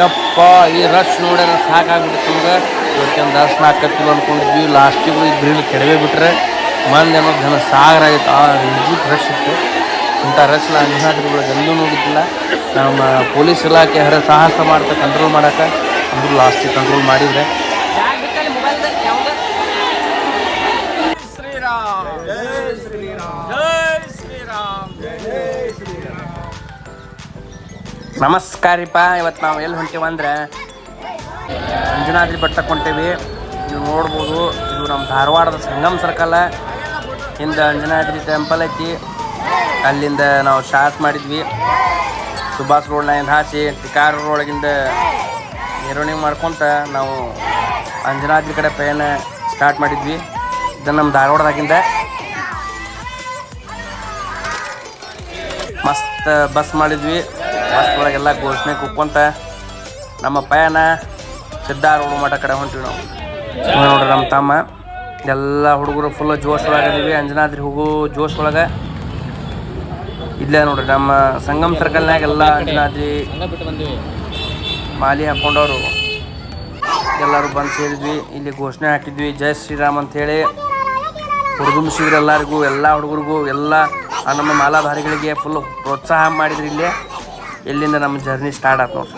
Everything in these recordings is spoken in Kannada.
ಯಪ್ಪ ಈ ರಶ್ ನೋಡ್ಯಾರ ಸಾಕಾಗ್ಬಿಟ್ಟು ನಮ್ಗೆ ಇವತ್ತಿನ ದರ್ಶನ ಆಕತ್ತಿಲ್ಲ ಅಂದ್ಕೊಂಡಿದ್ವಿ. ಲಾಸ್ಟಿಗೂ ಈ ಗ್ರಿಲ್ ಕೆಡವೆ ಬಿಟ್ರೆ ಮಂದಿ ಅನ್ನೋದು ಜನ ಸಾಗರ ಆಗಿತ್ತು. ಆ ವಿಜಿಟ್ ರಶ್ ಇತ್ತು. ಇಂಥ ರಶ್ ನಾನು ಅಂಜನಾದ್ರಿಗಳಿಗೆ ಎಲ್ಲೂ ನೋಡಿದ್ದಿಲ್ಲ. ನಮ್ಮ ಪೊಲೀಸ್ ಇಲಾಖೆ ಸಾಹಸ ಮಾಡ್ತಾ ಕಂಟ್ರೋಲ್ ಮಾಡೋಕೆ ಅಂದರೂ ಲಾಸ್ಟಿಗೆ ಕಂಟ್ರೋಲ್ ಮಾಡಿದರೆ. ನಮಸ್ಕಾರಿಪ್ಪ. ಇವತ್ತು ನಾವು ಎಲ್ಲಿ ಹೊಂಟೀವಂದ್ರೆ ಅಂಜನಾದ್ರಿ ಬೆಟ್ಟಕ್ಕೆ ಹೊಂಟೀವಿ. ನೀವು ನೋಡ್ಬೋದು, ಇದು ನಮ್ಮ ಧಾರವಾಡದ ಸಂಗಮ್ ಸರ್ಕಲ್ ಹಿಂದೆ ಅಂಜನಾದ್ರಿ ಟೆಂಪಲ್ ಐತಿ. ಅಲ್ಲಿಂದ ನಾವು ಸ್ಟಾರ್ಟ್ ಮಾಡಿದ್ವಿ. ಸುಭಾಷ್ ರೋಡ್ನಾಗಿಂದ ಹಾಸಿ ಟಿಕಾರ ರೋಡೊಳಗಿಂದ ಮೆರವಣಿಗೆ ಮಾಡ್ಕೊತ ನಾವು ಅಂಜನಾದ್ರಿ ಕಡೆ ಪ್ರಯಾಣ ಸ್ಟಾರ್ಟ್ ಮಾಡಿದ್ವಿ. ಇದು ನಮ್ಮ ಧಾರವಾಡದಾಗಿಂದ ಮಸ್ತ್ ಬಸ್ ಮಾಡಿದ್ವಿ. ಬಸ್ ಒಳಗೆಲ್ಲ ಘೋಷಣೆ ಕುಕ್ಕೊಂತ ನಮ್ಮ ಪಯಣ ಸಿದ್ಧಾರೂಢ ಮಠ ಕಡೆ ಹೊಂಟಿವಿ ನಾವು. ನೋಡ್ರಿ ನಮ್ಮ ತಮ್ಮ ಎಲ್ಲ ಹುಡುಗರು ಫುಲ್ ಜೋಶ್ ಒಳಗಿದ್ದೀವಿ. ಅಂಜನಾದ್ರಿ ಹೋಗೋ ಜೋಶ್ ಒಳಗೆ ಇಲ್ಲೇ ನೋಡ್ರಿ ನಮ್ಮ ಸಂಗಮ್ ಸರ್ಕಲ್ನಾಗ ಎಲ್ಲ ಅಂಜನಾದ್ರಿ ಮಾಲಿ ಹಾಕ್ಕೊಂಡವರು ಎಲ್ಲರೂ ಬಂದು ಸೇರಿದ್ವಿ. ಇಲ್ಲಿ ಘೋಷಣೆ ಹಾಕಿದ್ವಿ, ಜೈ ಶ್ರೀರಾಮ್ ಅಂಥೇಳಿ ಹುಡುಗಂಸಿದ್ರು ಎಲ್ಲರಿಗೂ, ಎಲ್ಲ ಹುಡುಗರಿಗೂ, ಎಲ್ಲ ನಮ್ಮ ಮಾಲಾಧಾರಿಗಳಿಗೆ ಫುಲ್ಲು ಪ್ರೋತ್ಸಾಹ ಮಾಡಿದ್ರು. ಇಲ್ಲೇ ಎಲ್ಲಿಂದ ನಮ್ಮ ಜರ್ನಿ ಸ್ಟಾರ್ಟ್ ಆಯ್ತು ನೋಡ್ರಿ.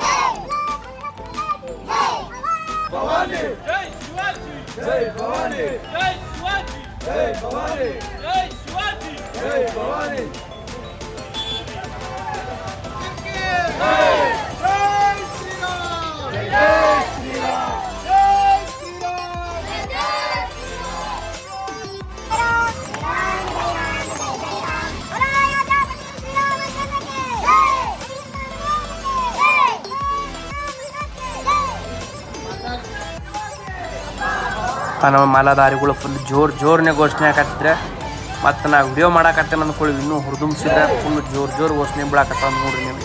ನಮ್ಮ ಮಾಲಾಧಾರಿಗಳು ಫುಲ್ ಜೋರನ್ನೇ ಘೋಷಣೆ ಹಾಕತ್ತಿದ್ರೆ, ಮತ್ತು ನಾ ವಿಡಿಯೋ ಮಾಡಾಕತ್ತೇನೆ ಅಂದ್ಕೊಳ್ಳಿ ಇನ್ನೂ ಹುರಿದುಂಬಿಸಿದ್ರೆ ಫುಲ್ ಜೋರು ಘೋಷಣೆ ಬಿಡಾಕತ್ತ ನೋಡ್ರಿ ನೀವು.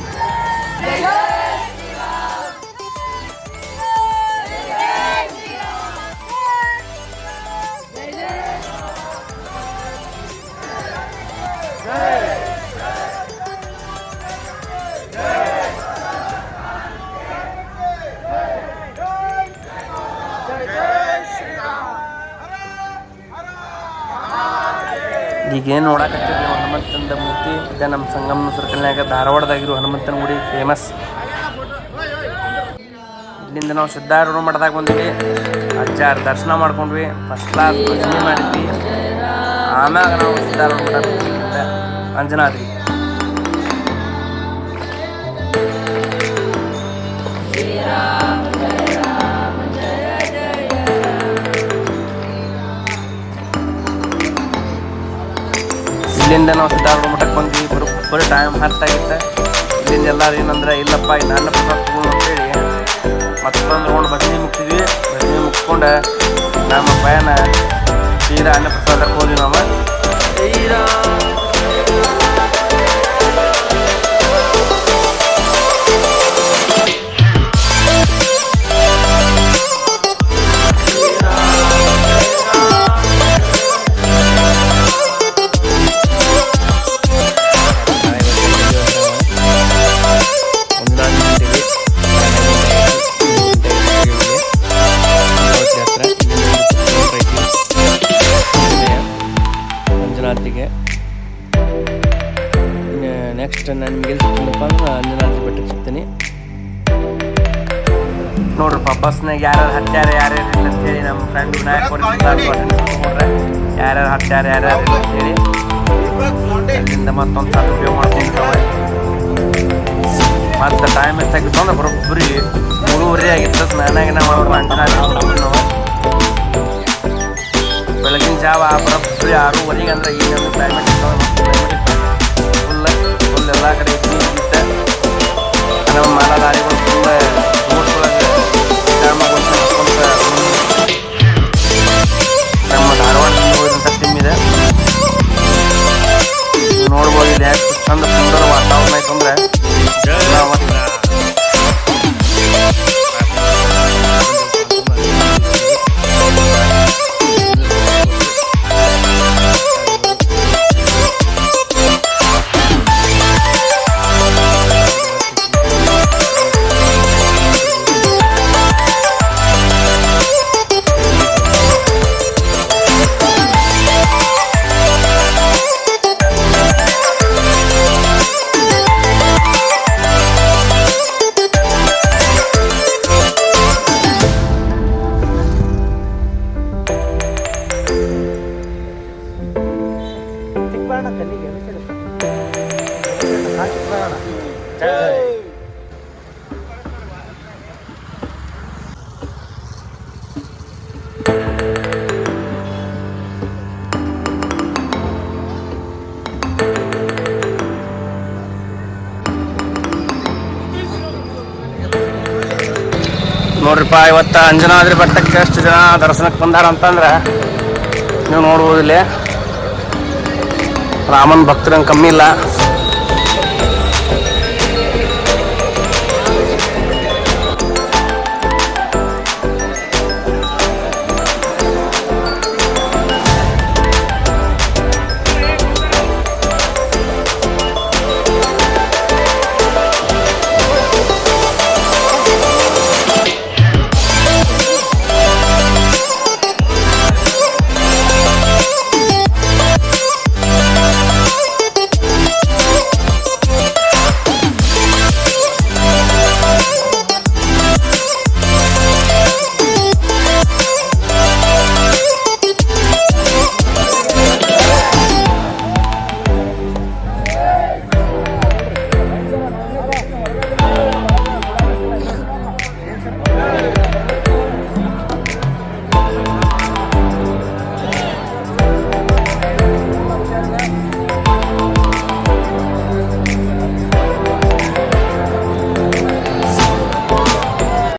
ಈಗೇನು ನೋಡಕತ್ತಿದ್ವಿ ಹನುಮಂತನ ಮೂರ್ತಿ ಇದೆ. ನಮ್ಮ ಸಂಗಮ ಸರ್ಕಲ್ನಾಗ ಧಾರವಾಡದಾಗಿರೋ ಹನುಮಂತನ ಗುಡಿ ಫೇಮಸ್. ಇಲ್ಲಿಂದ ನಾವು ಸಿದ್ಧಾರೂಢ ಮಠದಾಗ ಬಂದ್ವಿ. ಅಜ್ಜಾರು ದರ್ಶನ ಮಾಡ್ಕೊಂಡ್ವಿ, ಫಸ್ಟ್ ಕ್ಲಾಸ್ ದರ್ಶನ ಮಾಡಿದ್ವಿ. ಆಮ್ಯಾಗ ನಾವು ಸಿದ್ಧಾರೂಢ ಮಠ ಅಂಜನಾದ್ರಿ. ಇಲ್ಲಿಂದ ನಾವು ಸಿದ್ಧಾರೂಢ ಮಠಕ್ಕೆ ಬಂದ್ವಿ. ಬರೋಬ್ಬರಿ ಟೈಮ್ 10 ಆಗಿತ್ತು. ಇಲ್ಲಿಂದ ಎಲ್ಲರೂ ಏನಂದ್ರೆ ಇಲ್ಲಪ್ಪ ಇನ್ನು ಅನ್ನ ಪ್ರಸಾದ ತಗೊಂಡು ಅಂತೇಳಿ ಮತ್ತೊಂದು ರೌಂಡ್ ಭಜನೆ ಮುಗಿಸಿದ್ವಿ. ಭಜನೆ ಮುಗಿಸ್ಕೊಂಡು ನಮ್ಮ ಪಯಣ ಸೀದಾ ಅನ್ನ ಪ್ರಸಾದಕ್ಕೆ ಹೋದ್ವಿ ನಾವು. ಅಂಜನಾದ್ರಿಗೆ ನೆಕ್ಸ್ಟ್ ನಾನು ನಿಮ್ಗೆ ಸಿಗ್ತೀನಪ್ಪ ಅಂದ್ರೆ ಅಂಜನಾದ್ರಿ ಬೆಟ್ಟಕ್ಕೆ ಸಿಗ್ತೀನಿ ನೋಡ್ರಪ್ಪ. ಬಸ್ನಾಗ ಯಾರ್ಯಾರು ಹತ್ಯಾರ ಯಾರ್ಯಾರು ಇಲ್ಲ ಅಂತೇಳಿ ನಮ್ಮ ಫ್ರೆಂಡ್ ವಿನಾಯಕ ಯಾರ್ಯಾರು ಹತ್ಯಾರ ಯಾರ್ಯಾರು ಇಲ್ಲ ಅಂತೇಳಿ ಅಲ್ಲಿಂದ ಮತ್ತೊಂದು ಸಾಲ ಉಪಯೋಗ ಮಾಡ್ಕೊಂಡ್ರೆ ಮತ್ತು ಟೈಮ್ ಎಷ್ಟಾಗಿತ್ತು ಅಂದ್ರೆ ಬರೋಬ್ಬರಿ 3:30 ಆಗಿತ್ತು. ಸ್ನಾನಾಗಿನ ಮಾಡ್ಕೊಂಡು ಅಂಜನಾದ್ರಿ ನಾವು ಬೆಳಗಿನ ಜಾವ ಬರೋಬ್ಬರಿ 6:30 ಅಂದ್ರೆ ಈಗ ನಮ್ಮ ಕ್ಲೈಮೇಟ್ ಫುಲ್ ಎಲ್ಲ ಕಡೆ ಇತ್ತು. ನಮ್ಮ ಮಾಲಾಧಾರಿಗಳು ಫುಲ್ ರೋಡ್ಸ್ೊಳಗೆ ನಮ್ಮ ಧಾರವಾಡದಿಂದ ಹೋಗಿದಂಥ ಟೀಮ್ ಇದೆ. ನೋಡ್ಬೋದು ಇಲ್ಲಿ ಯಾಕೆ ಚಂದ ಸುಂದರ ವಾತಾವರಣ ಐತಂದ್ರೆ ನೋಡ್ರಿಪ್ಪ, ಇವತ್ತು ಅಂಜನಾದ್ರಿ ಬೆಟ್ಟಕ್ಕೆ ಎಷ್ಟು ಜನ ದರ್ಶನಕ್ಕೆ ಬಂದಾರ ಅಂತಂದ್ರೆ ನೀವು ನೋಡ್ಬೋದು. ಇಲ್ಲಿ ರಾಮನ ಭಕ್ತರಂಗೆ ಕಮ್ಮಿ ಇಲ್ಲ.